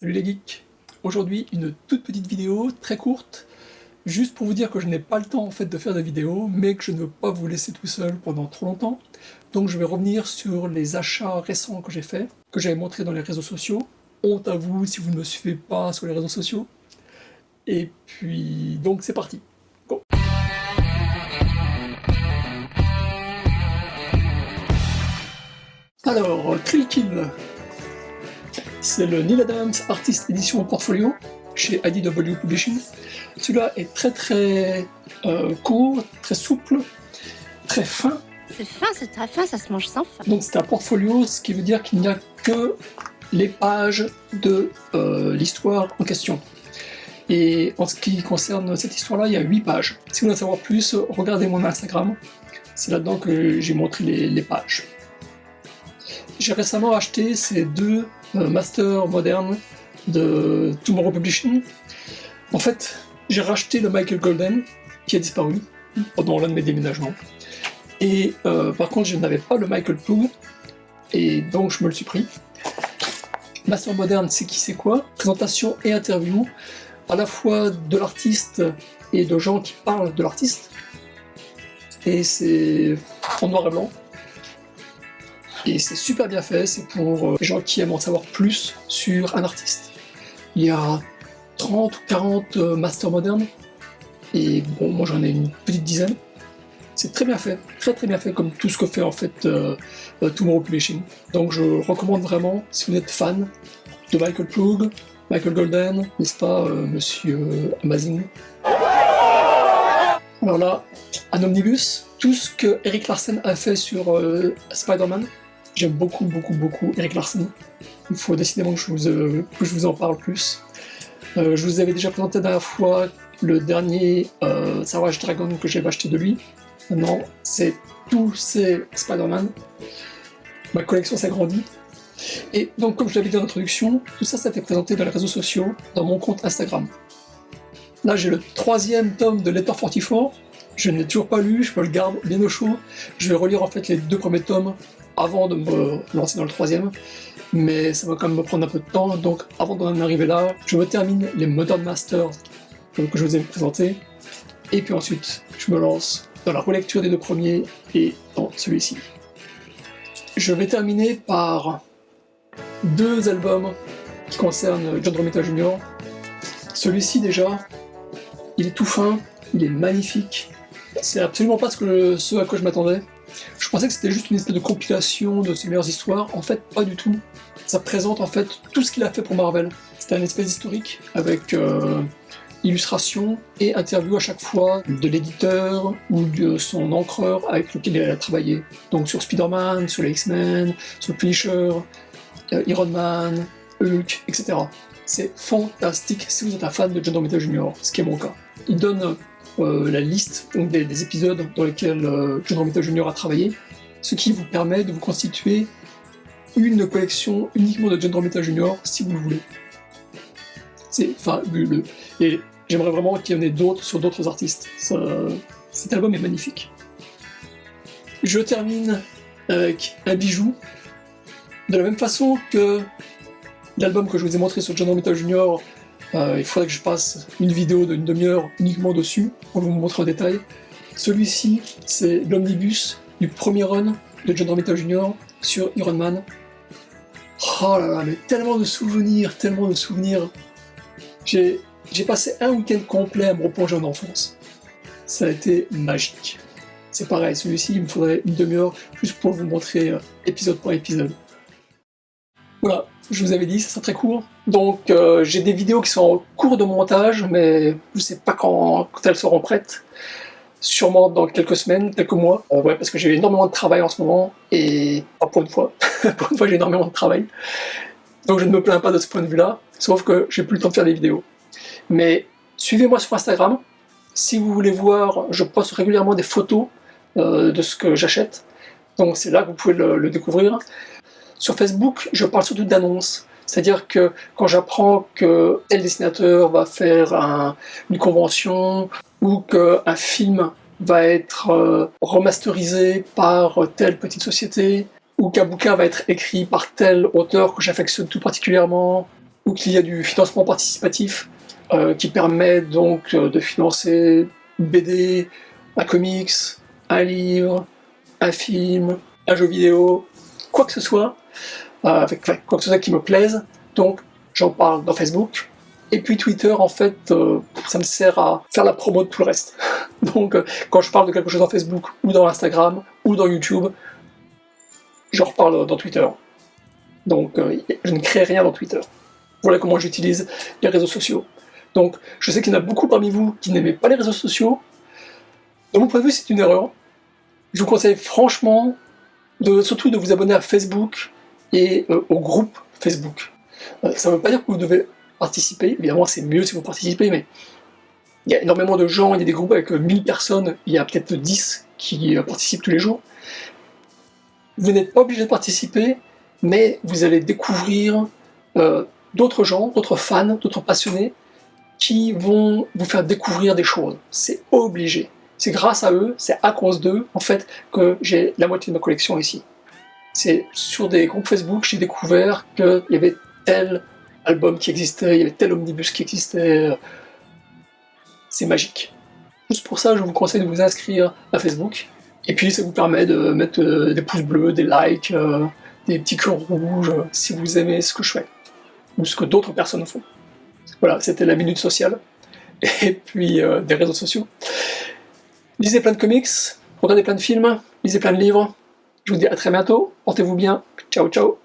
Salut les geeks! Aujourd'hui, une toute petite vidéo, très courte, juste pour vous dire que je n'ai pas le temps en fait de faire des vidéos, mais que je ne veux pas vous laisser tout seul pendant trop longtemps. Donc je vais revenir sur les achats récents que j'ai faits, que j'avais montrés dans les réseaux sociaux. Honte à vous si vous ne me suivez pas sur les réseaux sociaux. Et puis, donc c'est parti. Go! Alors, Thrill Kill. C'est le Neil Adams Artist Edition Portfolio chez IDW Publishing. Celui-là est très court, très souple, très fin. C'est très fin, ça se mange sans fin. Donc c'est un portfolio, ce qui veut dire qu'il n'y a que les pages de l'histoire en question. Et en ce qui concerne cette histoire-là, il y a 8 pages. Si vous voulez en savoir plus, regardez mon Instagram. C'est là-dedans que j'ai montré les pages. J'ai récemment acheté ces deux masters modernes de Tomorrow Publishing. En fait, j'ai racheté le Michael Golden qui a disparu pendant l'un de mes déménagements. Et par contre, je n'avais pas le Michael Ploug, et donc je me le suis pris. Master moderne, c'est qui, c'est quoi? Présentation et interview, à la fois de l'artiste et de gens qui parlent de l'artiste. Et c'est en noir et blanc. Et c'est super bien fait, c'est pour les gens qui aiment en savoir plus sur un artiste. Il y a 30 ou 40 masters modernes, et bon, moi j'en ai une petite dizaine. C'est très bien fait, très bien fait, comme tout ce que fait en fait Tomorrow Publishing. Donc je recommande vraiment, si vous êtes fan de Michael Ploug, Michael Golden, n'est-ce pas, Monsieur Amazing. Alors là, un omnibus, tout ce que Erik Larsen a fait sur Spider-Man. J'aime beaucoup Erik Larsen. Il faut décidément que je vous en parle plus. Je vous avais déjà présenté la dernière fois le dernier Savage Dragon que j'avais acheté de lui. Maintenant, c'est tous ces Spider-Man. Ma collection s'agrandit. Et donc, comme je l'avais dit en introduction, tout ça, ça a été présenté dans les réseaux sociaux, dans mon compte Instagram. Là, j'ai le 3e tome de Letter 44. Je ne l'ai toujours pas lu, je me le garde bien au chaud. Je vais relire en fait les 2 premiers tomes avant de me lancer dans le 3e. Mais ça va quand même me prendre un peu de temps, donc avant d'en arriver là, je me termine les Modern Masters que je vous ai présentés. Et puis ensuite, je me lance dans la relecture des 2 premiers et dans celui-ci. Je vais terminer par 2 albums qui concernent John Romita Jr. Celui-ci déjà, il est tout fin, il est magnifique. C'est absolument pas ce à quoi je m'attendais. Je pensais que c'était juste une espèce de compilation de ses meilleures histoires. En fait, pas du tout. Ça présente en fait tout ce qu'il a fait pour Marvel. C'était un espèce historique avec illustration et interview à chaque fois de l'éditeur ou de son encreur avec lequel il a travaillé. Donc sur Spider-Man, sur les X-Men, sur le Punisher, Iron Man, Hulk, etc. C'est fantastique si vous êtes un fan de John Romita Jr., ce qui est mon cas. Il donne la liste donc des épisodes dans lesquels John Romita Jr. a travaillé, ce qui vous permet de vous constituer une collection uniquement de John Romita Jr. si vous le voulez. C'est fabuleux. Et j'aimerais vraiment qu'il y en ait d'autres sur d'autres artistes. Cet album est magnifique. Je termine avec un bijou. De la même façon que l'album que je vous ai montré sur John Romita Jr., il faudrait que je passe une vidéo d'une demi-heure uniquement dessus pour vous montrer en détail. Celui-ci, c'est l'omnibus du premier run de John Romita Jr. sur Iron Man. Oh là là, mais tellement de souvenirs. J'ai passé un week-end complet à me replonger en enfance. Ça a été magique. C'est pareil, celui-ci, il me faudrait une demi-heure juste pour vous montrer épisode par épisode. Voilà, je vous avais dit, ça sera très court. Donc j'ai des vidéos qui sont en cours de montage, mais je sais pas quand elles seront prêtes. Sûrement dans quelques semaines, quelques mois. Ouais, parce que j'ai énormément de travail en ce moment, et pas pour une fois. Pour une fois, j'ai énormément de travail. Donc je ne me plains pas de ce point de vue-là, sauf que j'ai plus le temps de faire des vidéos. Mais suivez-moi sur Instagram. Si vous voulez voir, je poste régulièrement des photos de ce que j'achète. Donc c'est là que vous pouvez le découvrir. Sur Facebook, je parle surtout d'annonces. C'est-à-dire que quand j'apprends que tel dessinateur va faire une convention ou qu'un film va être remasterisé par telle petite société ou qu'un bouquin va être écrit par tel auteur que j'affectionne tout particulièrement Donc il y a du financement participatif qui permet donc de financer une BD, un comics, un livre, un film, un jeu vidéo, quoi que ce soit, quoi que ce soit qui me plaise. Donc j'en parle dans Facebook. Et puis Twitter, en fait, ça me sert à faire la promo de tout le reste. Donc quand je parle de quelque chose dans Facebook, ou dans Instagram, ou dans YouTube, j'en reparle dans Twitter. Donc je ne crée rien dans Twitter. Voilà comment j'utilise les réseaux sociaux. Donc je sais qu'il y en a beaucoup parmi vous qui n'aimez pas les réseaux sociaux. De mon point de vue, c'est une erreur. Je vous conseille franchement surtout de vous abonner à Facebook et au groupe Facebook. Ça ne veut pas dire que vous devez participer, évidemment c'est mieux si vous participez, mais il y a énormément de gens, il y a des groupes avec 1000 personnes, il y a peut-être 10 qui participent tous les jours. Vous n'êtes pas obligé de participer, mais vous allez découvrir d'autres gens, d'autres fans, d'autres passionnés, qui vont vous faire découvrir des choses. C'est obligé. C'est grâce à eux, c'est à cause d'eux, en fait, que j'ai la moitié de ma collection ici. C'est sur des groupes Facebook, j'ai découvert qu'il y avait tel album qui existait, il y avait tel omnibus qui existait. C'est magique. Juste pour ça, je vous conseille de vous inscrire à Facebook. Et puis, ça vous permet de mettre des pouces bleus, des likes, des petits cœurs rouges, si vous aimez ce que je fais. Ou ce que d'autres personnes font. Voilà, c'était la minute sociale. Et puis, des réseaux sociaux. Lisez plein de comics, regardez plein de films, lisez plein de livres. Je vous dis à très bientôt, portez-vous bien, ciao ciao.